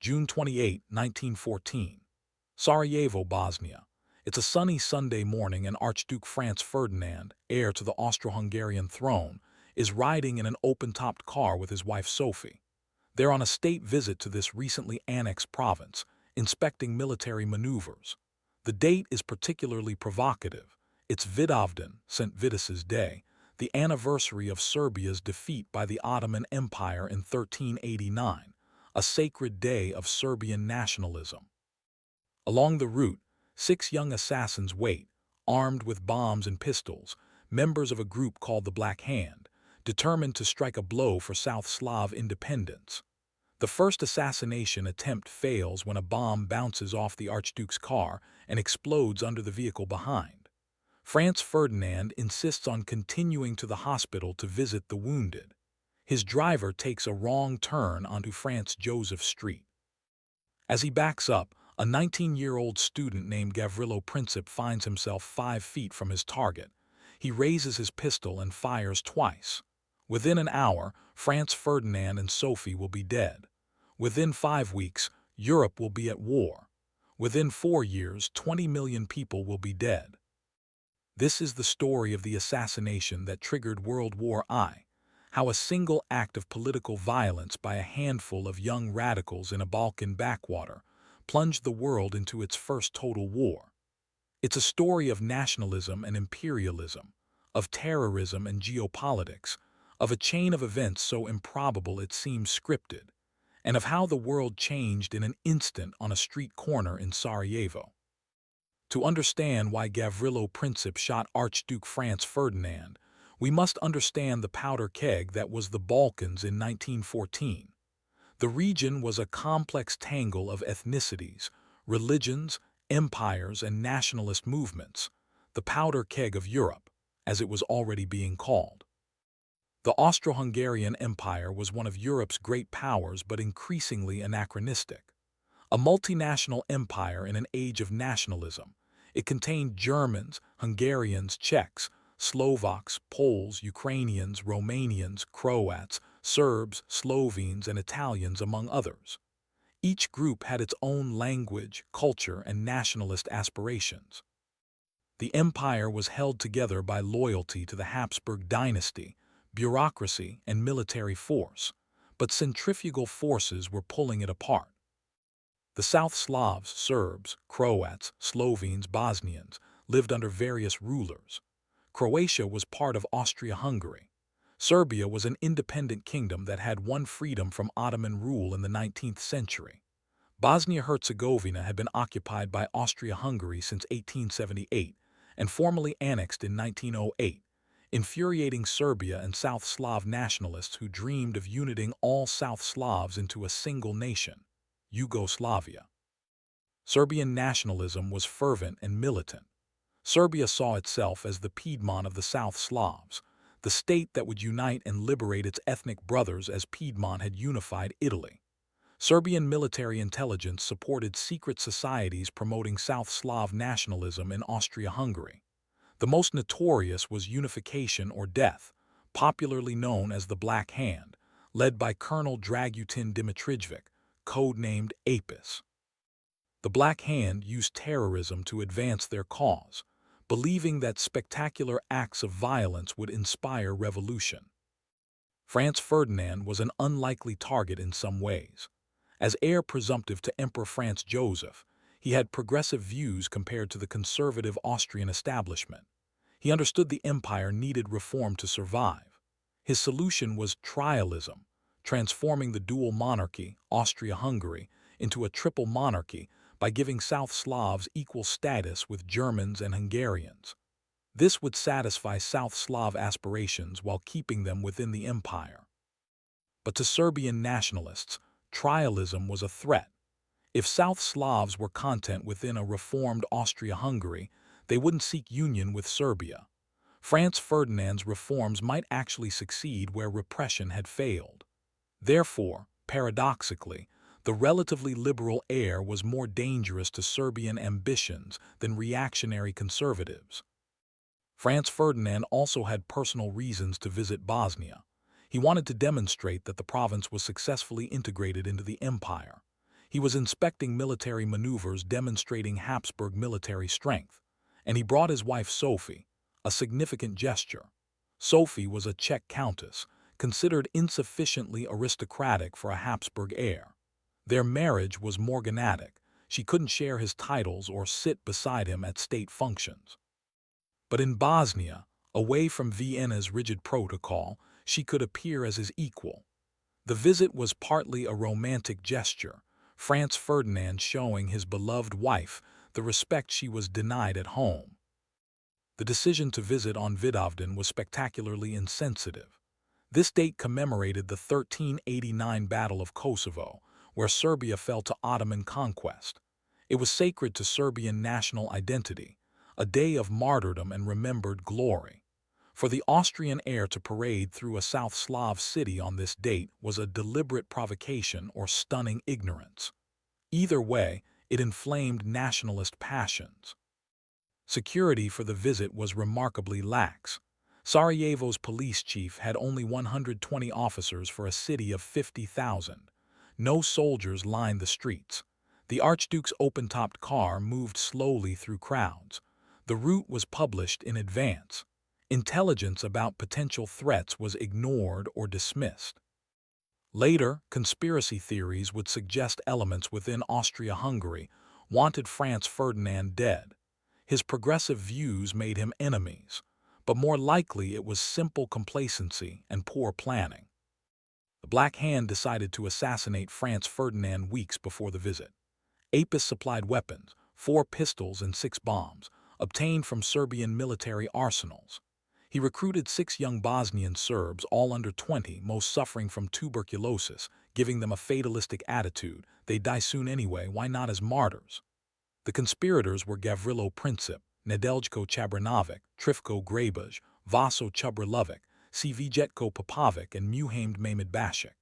June 28, 1914. Sarajevo, Bosnia. It's a sunny Sunday morning and Archduke Franz Ferdinand, heir to the Austro-Hungarian throne, is riding in an open-topped car with his wife Sophie. They're on a state visit to this recently annexed province, inspecting military maneuvers. The date is particularly provocative. It's Vidovdan, St. Vitus's Day, the anniversary of Serbia's defeat by the Ottoman Empire in 1389, a sacred day of Serbian nationalism. Along the route, 6 young assassins wait, armed with bombs and pistols, members of a group called the Black Hand, determined to strike a blow for South Slav independence. The first assassination attempt fails when a bomb bounces off the Archduke's car and explodes under the vehicle behind. Franz Ferdinand insists on continuing to the hospital to visit the wounded. His driver takes a wrong turn onto Franz Joseph Street. As he backs up, a 19-year-old student named Gavrilo Princip finds himself 5 feet from his target. He raises his pistol and fires twice. Within an hour, Franz Ferdinand and Sophie will be dead. Within 5 weeks, Europe will be at war. Within 4 years, 20 million people will be dead. This is the story of the assassination that triggered World War I, how a single act of political violence by a handful of young radicals in a Balkan backwater plunged the world into its first total war. It's a story of nationalism and imperialism, of terrorism and geopolitics, of a chain of events so improbable it seems scripted, and of how the world changed in an instant on a street corner in Sarajevo. To understand why Gavrilo Princip shot Archduke Franz Ferdinand, we must understand the powder keg that was the Balkans in 1914. The region was a complex tangle of ethnicities, religions, empires, and nationalist movements, the powder keg of Europe, as it was already being called. The Austro-Hungarian Empire was one of Europe's great powers but increasingly anachronistic. A multinational empire in an age of nationalism, it contained Germans, Hungarians, Czechs, Slovaks, Poles, Ukrainians, Romanians, Croats, Serbs, Slovenes, and Italians, among others. Each group had its own language, culture, and nationalist aspirations. The empire was held together by loyalty to the Habsburg dynasty, bureaucracy, and military force, but centrifugal forces were pulling it apart. The South Slavs, Serbs, Croats, Slovenes, Bosnians, lived under various rulers. Croatia was part of Austria-Hungary. Serbia was an independent kingdom that had won freedom from Ottoman rule in the 19th century. Bosnia-Herzegovina had been occupied by Austria-Hungary since 1878 and formally annexed in 1908, infuriating Serbia and South Slav nationalists who dreamed of uniting all South Slavs into a single nation, Yugoslavia. Serbian nationalism was fervent and militant. Serbia saw itself as the Piedmont of the South Slavs, the state that would unite and liberate its ethnic brothers as Piedmont had unified Italy. Serbian military intelligence supported secret societies promoting South Slav nationalism in Austria-Hungary. The most notorious was Unification or Death, popularly known as the Black Hand, led by Colonel Dragutin Dimitrijevic, codenamed Apis. The Black Hand used terrorism to advance their cause, believing that spectacular acts of violence would inspire revolution. Franz Ferdinand was an unlikely target in some ways. As heir presumptive to Emperor Franz Joseph, he had progressive views compared to the conservative Austrian establishment. He understood the empire needed reform to survive. His solution was trialism, transforming the dual monarchy, Austria-Hungary, into a triple monarchy by giving South Slavs equal status with Germans and Hungarians. This would satisfy South Slav aspirations while keeping them within the empire. But to Serbian nationalists, trialism was a threat. If South Slavs were content within a reformed Austria-Hungary, they wouldn't seek union with Serbia. Franz Ferdinand's reforms might actually succeed where repression had failed. Therefore, paradoxically, the relatively liberal heir was more dangerous to Serbian ambitions than reactionary conservatives. Franz Ferdinand also had personal reasons to visit Bosnia. He wanted to demonstrate that the province was successfully integrated into the empire. He was inspecting military maneuvers demonstrating Habsburg military strength, and he brought his wife Sophie, a significant gesture. Sophie was a Czech countess, considered insufficiently aristocratic for a Habsburg heir. Their marriage was morganatic. She couldn't share his titles or sit beside him at state functions. But in Bosnia, away from Vienna's rigid protocol, she could appear as his equal. The visit was partly a romantic gesture, Franz Ferdinand showing his beloved wife the respect she was denied at home. The decision to visit on Vidovdan was spectacularly insensitive. This date commemorated the 1389 Battle of Kosovo, where Serbia fell to Ottoman conquest. It was sacred to Serbian national identity, a day of martyrdom and remembered glory. For the Austrian heir to parade through a South Slav city on this date was a deliberate provocation or stunning ignorance. Either way, it inflamed nationalist passions. Security for the visit was remarkably lax. Sarajevo's police chief had only 120 officers for a city of 50,000. No soldiers lined the streets. The Archduke's open-topped car moved slowly through crowds. The route was published in advance. Intelligence about potential threats was ignored or dismissed. Later, conspiracy theories would suggest elements within Austria-Hungary wanted Franz Ferdinand dead. His progressive views made him enemies, but more likely it was simple complacency and poor planning. The Black Hand decided to assassinate Franz Ferdinand weeks before the visit. Apis supplied weapons, 4 pistols and 6 bombs, obtained from Serbian military arsenals. He recruited 6 young Bosnian Serbs, all under 20, most suffering from tuberculosis, giving them a fatalistic attitude. They'd die soon anyway, why not as martyrs? The conspirators were Gavrilo Princip, Nedeljko Chabranovic, Trifko Grabaj, Vaso Chubrilovic, Cvijetko Popovic, and Muhamed Mehmed Bashik.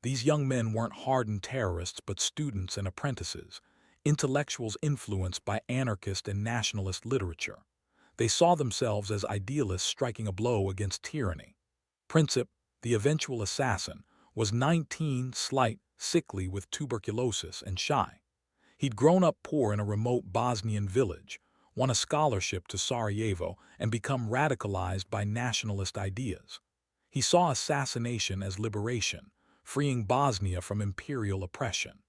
These young men weren't hardened terrorists but students and apprentices, intellectuals influenced by anarchist and nationalist literature. They saw themselves as idealists striking a blow against tyranny. Princip, the eventual assassin, was 19, slight, sickly with tuberculosis, and shy. He'd grown up poor in a remote Bosnian village, won a scholarship to Sarajevo, and become radicalized by nationalist ideas. He saw assassination as liberation, freeing Bosnia from imperial oppression.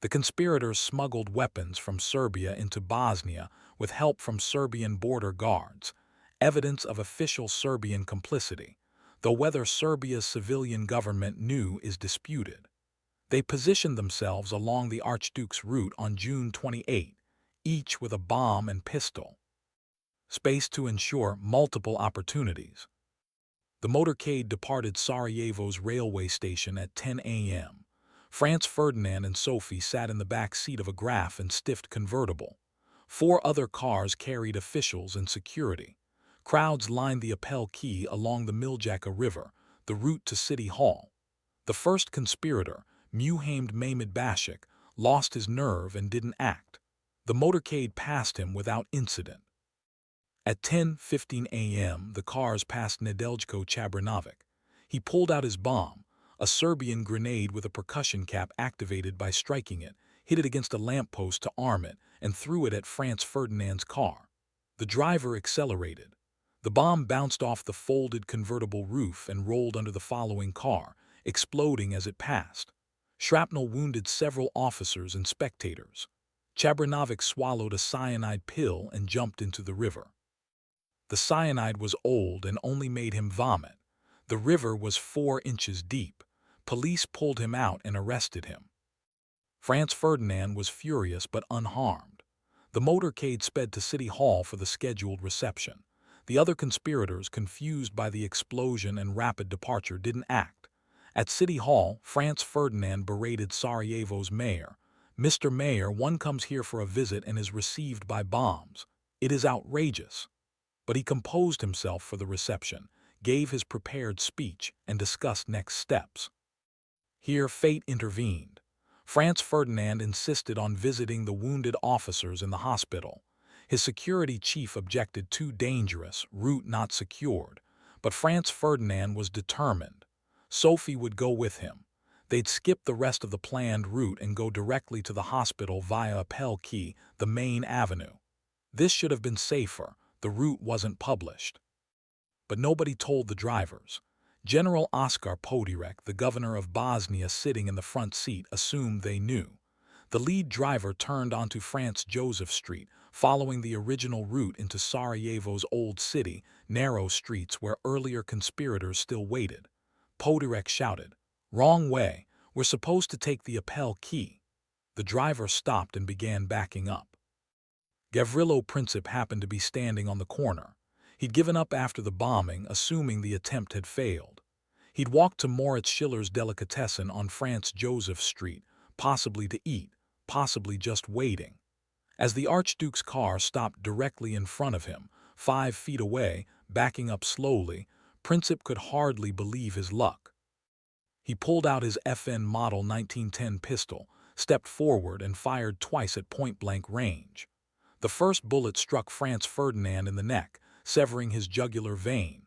The conspirators smuggled weapons from Serbia into Bosnia with help from Serbian border guards, evidence of official Serbian complicity, though whether Serbia's civilian government knew is disputed. They positioned themselves along the Archduke's route on June 28, each with a bomb and pistol, spaced to ensure multiple opportunities. The motorcade departed Sarajevo's railway station at 10 a.m. Franz Ferdinand and Sophie sat in the back seat of a Graf and stiffed convertible. 4 other cars carried officials and security. Crowds lined the Apel Quay along the Miljacka River, the route to City Hall. The first conspirator, Muhamed Mehmed Bashik, lost his nerve and didn't act. The motorcade passed him without incident. At 10:15 a.m., the cars passed Nedeljko Chabranovic. He pulled out his bomb, a Serbian grenade with a percussion cap activated by striking it, hit it against a lamppost to arm it, and threw it at Franz Ferdinand's car. The driver accelerated. The bomb bounced off the folded convertible roof and rolled under the following car, exploding as it passed. Shrapnel wounded several officers and spectators. Chabranovic swallowed a cyanide pill and jumped into the river. The cyanide was old and only made him vomit. The river was 4 inches deep. Police pulled him out and arrested him. Franz Ferdinand was furious but unharmed. The motorcade sped to City Hall for the scheduled reception. The other conspirators, confused by the explosion and rapid departure, didn't act. At City Hall, Franz Ferdinand berated Sarajevo's mayor. "Mr. Mayor, one comes here for a visit and is received by bombs. It is outrageous." But he composed himself for the reception, gave his prepared speech, and discussed next steps. Here fate intervened. Franz Ferdinand insisted on visiting the wounded officers in the hospital. His security chief objected, too dangerous, route not secured. But Franz Ferdinand was determined. Sophie would go with him. They'd skip the rest of the planned route and go directly to the hospital via Appel Quay, the main avenue. This should have been safer. The route wasn't published. But nobody told the drivers. General Oskar Podirek, the governor of Bosnia sitting in the front seat, assumed they knew. The lead driver turned onto Franz Joseph Street, following the original route into Sarajevo's old city, narrow streets where earlier conspirators still waited. Podirek shouted, "Wrong way, we're supposed to take the Appel Quay." The driver stopped and began backing up. Gavrilo Princip happened to be standing on the corner. He'd given up after the bombing, assuming the attempt had failed. He'd walked to Moritz Schiller's Delicatessen on Franz Joseph Street, possibly to eat, possibly just waiting. As the Archduke's car stopped directly in front of him, 5 feet away, backing up slowly, Princip could hardly believe his luck. He pulled out his FN Model 1910 pistol, stepped forward and fired twice at point-blank range. The first bullet struck Franz Ferdinand in the neck, severing his jugular vein.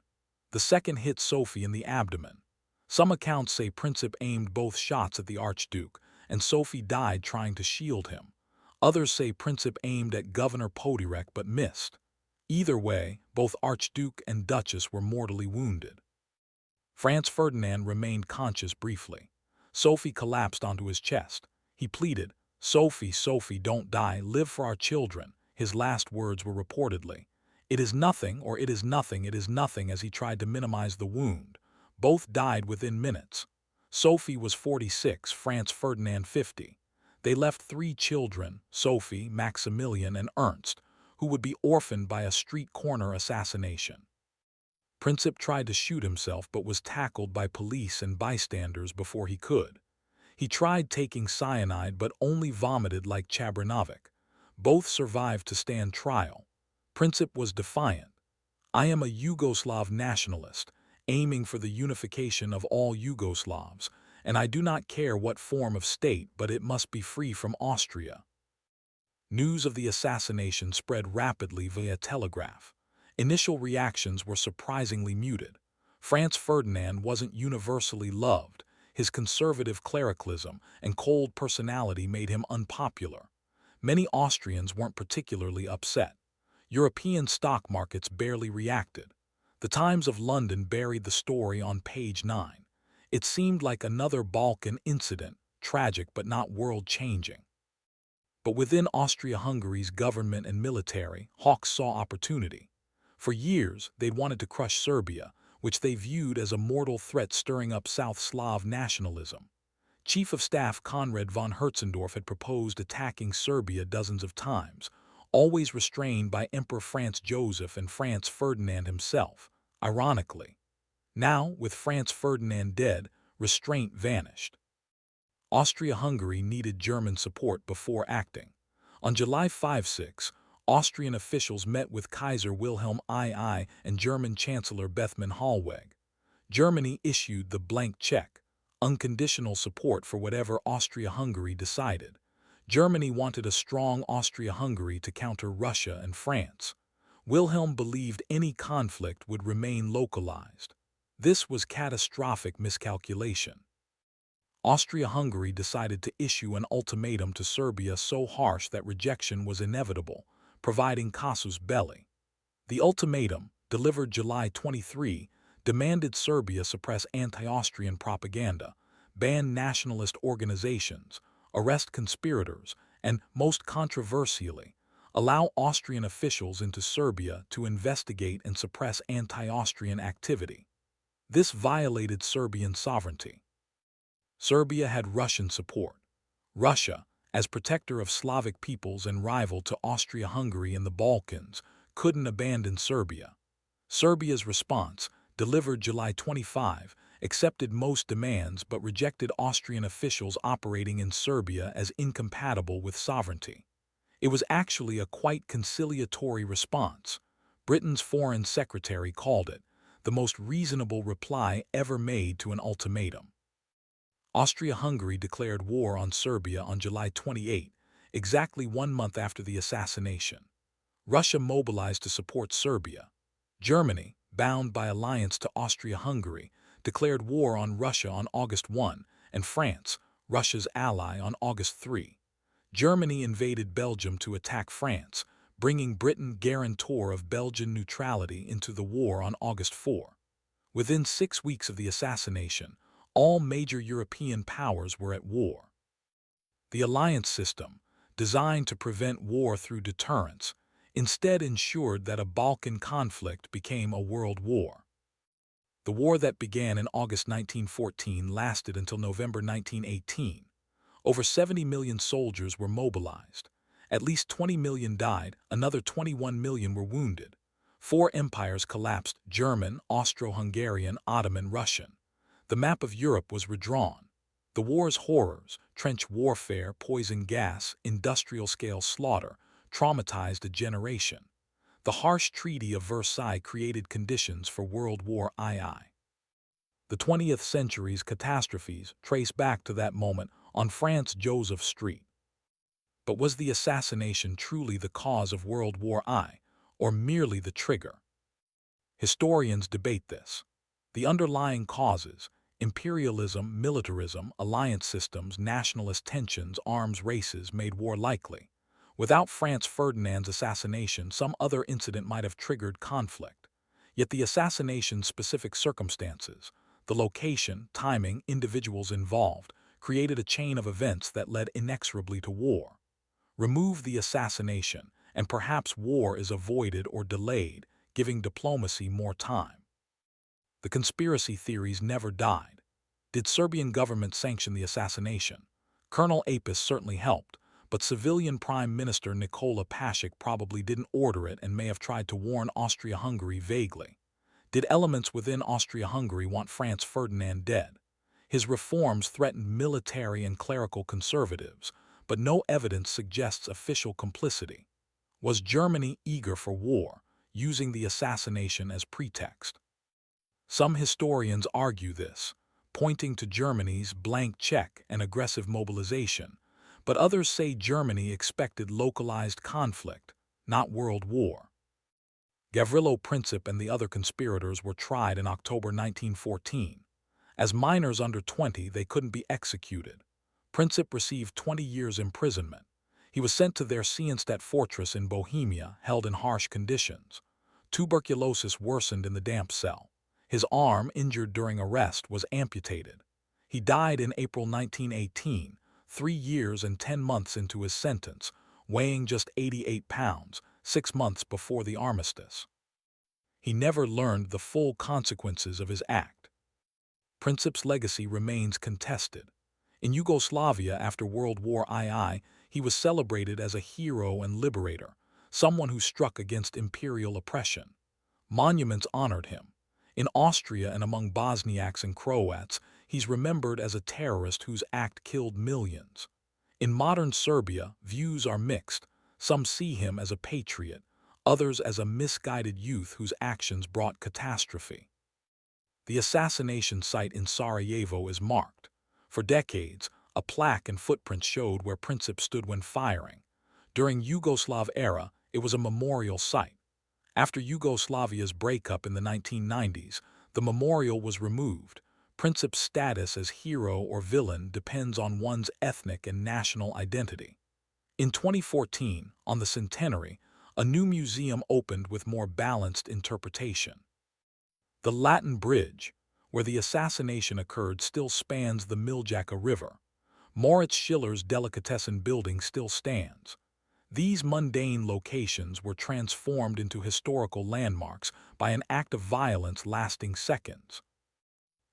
The second hit Sophie in the abdomen. Some accounts say Princip aimed both shots at the Archduke, and Sophie died trying to shield him. Others say Princip aimed at Governor Podirek but missed. Either way, both Archduke and Duchess were mortally wounded. Franz Ferdinand remained conscious briefly. Sophie collapsed onto his chest. He pleaded, "Sophie, Sophie, don't die, live for our children." His last words were reportedly, "It is nothing," or "It is nothing, it is nothing," as he tried to minimize the wound. Both died within minutes. Sophie was 46, Franz Ferdinand 50. They left 3 children, Sophie, Maximilian, and Ernst, who would be orphaned by a street corner assassination. Princip tried to shoot himself but was tackled by police and bystanders before he could. He tried taking cyanide but only vomited like Chabranovic. Both survived to stand trial. Princip was defiant. "I am a Yugoslav nationalist, aiming for the unification of all Yugoslavs, and I do not care what form of state, but it must be free from Austria." News of the assassination spread rapidly via telegraph. Initial reactions were surprisingly muted. Franz Ferdinand wasn't universally loved. His conservative clericalism and cold personality made him unpopular. Many Austrians weren't particularly upset. European stock markets barely reacted. The Times of London buried the story on page 9. It seemed like another Balkan incident, tragic but not world-changing. But within Austria-Hungary's government and military, hawks saw opportunity. For years, they'd wanted to crush Serbia, which they viewed as a mortal threat stirring up South Slav nationalism. Chief of Staff Konrad von Hertzendorf had proposed attacking Serbia dozens of times, always restrained by Emperor Franz Joseph and Franz Ferdinand himself. Ironically, now, with Franz Ferdinand dead, restraint vanished. Austria-Hungary needed German support before acting. On July 5-6, Austrian officials met with Kaiser Wilhelm II and German Chancellor Bethmann Hollweg. Germany issued the blank check, unconditional support for whatever Austria-Hungary decided. Germany wanted a strong Austria-Hungary to counter Russia and France. Wilhelm believed any conflict would remain localized. This was catastrophic miscalculation. Austria-Hungary decided to issue an ultimatum to Serbia so harsh that rejection was inevitable, providing casus belli. The ultimatum, delivered July 23, demanded Serbia suppress anti-Austrian propaganda, ban nationalist organizations, arrest conspirators, and, most controversially, allow Austrian officials into Serbia to investigate and suppress anti-Austrian activity. This violated Serbian sovereignty. Serbia had Russian support. Russia, as protector of Slavic peoples and rival to Austria-Hungary in the Balkans, couldn't abandon Serbia. Serbia's response, delivered July 25, accepted most demands but rejected Austrian officials operating in Serbia as incompatible with sovereignty. It was actually a quite conciliatory response. Britain's Foreign Secretary called it the most reasonable reply ever made to an ultimatum. Austria-Hungary declared war on Serbia on July 28, exactly 1 month after the assassination. Russia mobilized to support Serbia. Germany, bound by alliance to Austria-Hungary, declared war on Russia on August 1 and France, Russia's ally, on August 3. Germany invaded Belgium to attack France, bringing Britain, guarantor of Belgian neutrality, into the war on August 4. Within 6 weeks of the assassination, all major European powers were at war. The alliance system, designed to prevent war through deterrence, instead ensured that a Balkan conflict became a world war. The war that began in August 1914 lasted until November 1918. Over 70 million soldiers were mobilized. At least 20 million died, another 21 million were wounded. 4 empires collapsed: German, Austro-Hungarian, Ottoman, Russian. The map of Europe was redrawn. The war's horrors, trench warfare, poison gas, industrial-scale slaughter, traumatized a generation. The harsh Treaty of Versailles created conditions for World War II. The 20th century's catastrophes trace back to that moment on Franz Joseph Street. But was the assassination truly the cause of World War I, or merely the trigger? Historians debate this. The underlying causes, imperialism, militarism, alliance systems, nationalist tensions, arms races, made war likely. Without Franz Ferdinand's assassination, some other incident might have triggered conflict. Yet the assassination's specific circumstances, the location, timing, individuals involved, created a chain of events that led inexorably to war. Remove the assassination, and perhaps war is avoided or delayed, giving diplomacy more time. The conspiracy theories never died. Did Serbian government sanction the assassination? Colonel Apis certainly helped, but civilian Prime Minister Nikola Pašic probably didn't order it and may have tried to warn Austria-Hungary vaguely. Did elements within Austria-Hungary want Franz Ferdinand dead? His reforms threatened military and clerical conservatives, but no evidence suggests official complicity. Was Germany eager for war, using the assassination as pretext? Some historians argue this, pointing to Germany's blank check and aggressive mobilization, but others say Germany expected localized conflict, not world war. Gavrilo Princip and the other conspirators were tried in October 1914. As minors under 20, they couldn't be executed. Princip received 20 years imprisonment. He was sent to their Sienstadt fortress in Bohemia, held in harsh conditions. Tuberculosis worsened in the damp cell. His arm, injured during arrest, was amputated. He died in April 1918, 3 years and 10 months into his sentence, weighing just 88 pounds, 6 months before the armistice. He never learned the full consequences of his act. Princip's legacy remains contested. In Yugoslavia after World War II, he was celebrated as a hero and liberator, someone who struck against imperial oppression. Monuments honored him. In Austria and among Bosniaks and Croats, he's remembered as a terrorist whose act killed millions. In modern Serbia, views are mixed. Some see him as a patriot, others as a misguided youth whose actions brought catastrophe. The assassination site in Sarajevo is marked. For decades, a plaque and footprints showed where Princip stood when firing. During Yugoslav era, it was a memorial site. After Yugoslavia's breakup in the 1990s, the memorial was removed. Princip's status as hero or villain depends on one's ethnic and national identity. In 2014, on the centenary, a new museum opened with more balanced interpretation. The Latin Bridge, where the assassination occurred, still spans the Miljacka River. Moritz Schiller's delicatessen building still stands. These mundane locations were transformed into historical landmarks by an act of violence lasting seconds.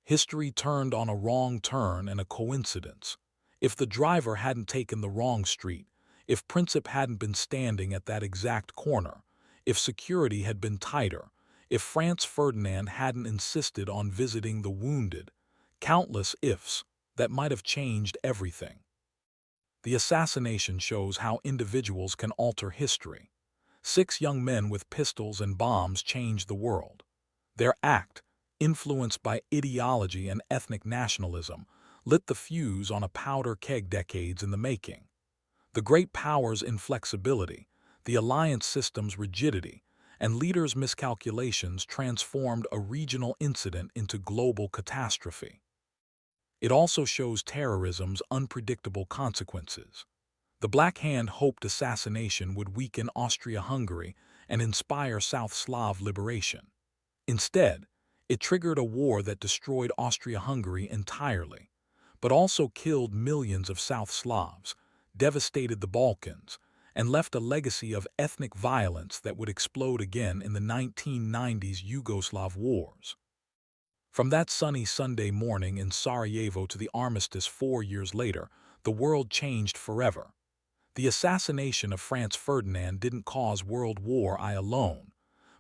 History turned on a wrong turn and a coincidence. If the driver hadn't taken the wrong street, if Princip hadn't been standing at that exact corner, if security had been tighter, if Franz Ferdinand hadn't insisted on visiting the wounded, countless ifs that might have changed everything. The assassination shows how individuals can alter history. 6 young men with pistols and bombs changed the world. Their act, influenced by ideology and ethnic nationalism, lit the fuse on a powder keg decades in the making. The great power's inflexibility, the alliance system's rigidity, and leaders' miscalculations transformed a regional incident into global catastrophe. It also shows terrorism's unpredictable consequences. The Black Hand hoped assassination would weaken Austria-Hungary and inspire South Slav liberation. Instead, it triggered a war that destroyed Austria-Hungary entirely, but also killed millions of South Slavs, devastated the Balkans, and left a legacy of ethnic violence that would explode again in the 1990s Yugoslav wars. From that sunny Sunday morning in Sarajevo to the armistice 4 years later, the world changed forever. The assassination of Franz Ferdinand didn't cause World War I alone,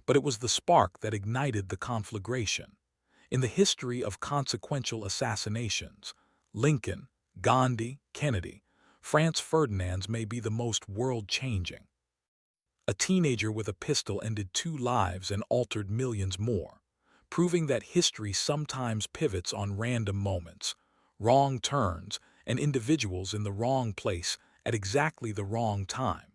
but it was the spark that ignited the conflagration. In the history of consequential assassinations, Lincoln, Gandhi, Kennedy, Franz Ferdinand's may be the most world-changing. A teenager with a pistol ended 2 lives and altered millions more, proving that history sometimes pivots on random moments, wrong turns, and individuals in the wrong place at exactly the wrong time.